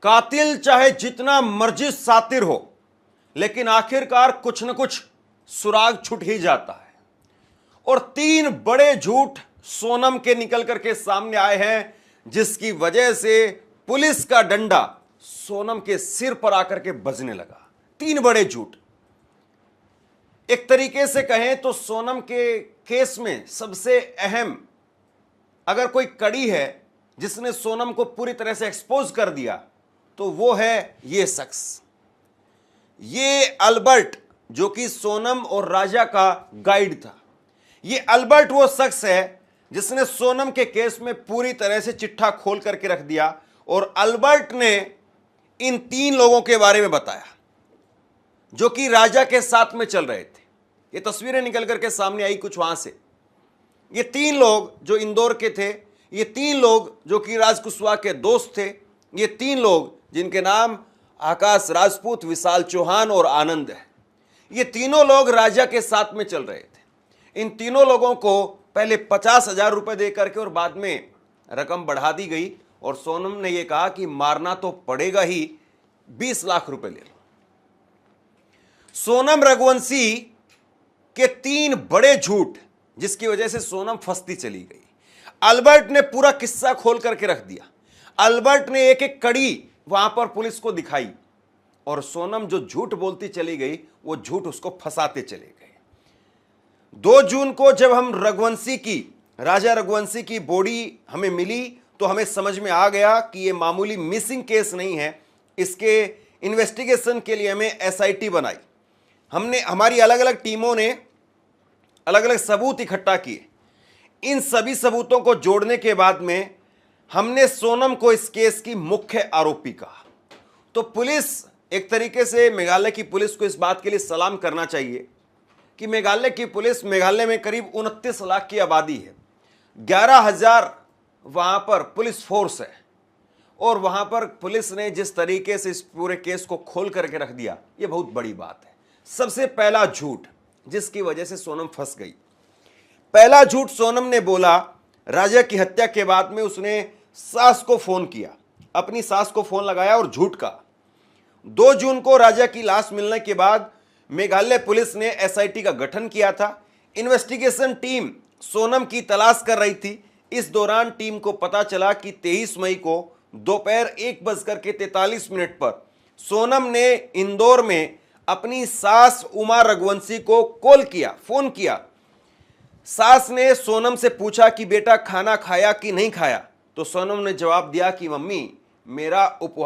कातिल चाहे जितना मर्जी सातिर हो, लेकिन आखिरकार कुछ न कुछ सुराग छूट ही जाता है। और 3 बड़े झूठ सोनम के निकल करके सामने आए हैं, जिसकी वजह से पुलिस का डंडा सोनम के सिर पर आकर के बजने लगा। 3 बड़े झूठ। एक तरीके से कहें तो सोनम के केस में सबसे अहम अगर कोई कड़ी है जिसने सोनम को पूरी तरह से एक्सपोज कर दिया, तो वो है ये शख्स, ये अल्बर्ट, जो कि सोनम और राजा का गाइड था। ये अल्बर्ट वो शख्स है जिसने सोनम के केस में पूरी तरह से चिट्ठा खोल करके रख दिया। और अल्बर्ट ने इन 3 लोगों के बारे में बताया जो कि राजा के साथ में चल रहे थे। ये तस्वीरें निकल करके सामने आई कुछ वहां से। ये 3 लोग जो इंदौर के थे, ये 3 लोग जो कि राज कुशवाहा के दोस्त थे, ये 3 लोग जिनके नाम आकाश राजपूत, विशाल चौहान और आनंद है। ये तीनों लोग राजा के साथ में चल रहे थे। इन तीनों लोगों को पहले 50,000 रुपए दे करके और बाद में रकम बढ़ा दी गई और सोनम ने यह कहा कि मारना तो पड़ेगा ही, 20 लाख रुपए ले लो। सोनम रघुवंशी के 3 बड़े झूठ जिसकी वजह से सोनम फंसती चली गई। अल्बर्ट ने पूरा किस्सा खोल करके रख दिया। अल्बर्ट ने एक एक कड़ी वहां पर पुलिस को दिखाई और सोनम जो झूठ बोलती चली गई, वो झूठ उसको फंसाते चले गए। 2 जून को जब हम राजा रघुवंशी की बॉडी हमें मिली, तो हमें समझ में आ गया कि ये मामूली मिसिंग केस नहीं है। इसके इन्वेस्टिगेशन के लिए हमें एसआईटी बनाई। हमारी अलग अलग टीमों ने अलग अलग सबूत इकट्ठा किए। इन सभी सबूतों को जोड़ने के बाद में हमने सोनम को इस केस की मुख्य आरोपी कहा। तो पुलिस, एक तरीके से मेघालय की पुलिस को इस बात के लिए सलाम करना चाहिए कि मेघालय की पुलिस, मेघालय में करीब 29 लाख की आबादी है, 11,000 वहां पर पुलिस फोर्स है, और वहां पर पुलिस ने जिस तरीके से इस पूरे केस को खोल करके रख दिया, यह बहुत बड़ी बात है। सबसे पहला झूठ जिसकी वजह से सोनम फंस गई, पहला झूठ सोनम ने बोला, राजा की हत्या के बाद में उसने सास को फोन किया, अपनी सास को फोन लगाया और झूठ कहा। 2 जून को राजा की लाश मिलने के बाद मेघालय पुलिस ने एसआईटी का गठन किया था। इन्वेस्टिगेशन टीम सोनम की तलाश कर रही थी। इस दौरान टीम को पता चला कि 23 मई को दोपहर 1:43 पर सोनम ने इंदौर में अपनी सास उमा रघुवंशी को फोन किया। सास ने सोनम से पूछा कि बेटा खाना खाया कि नहीं खाया, तो सोनम ने जवाब दिया कि मम्मी, मेरा उपवास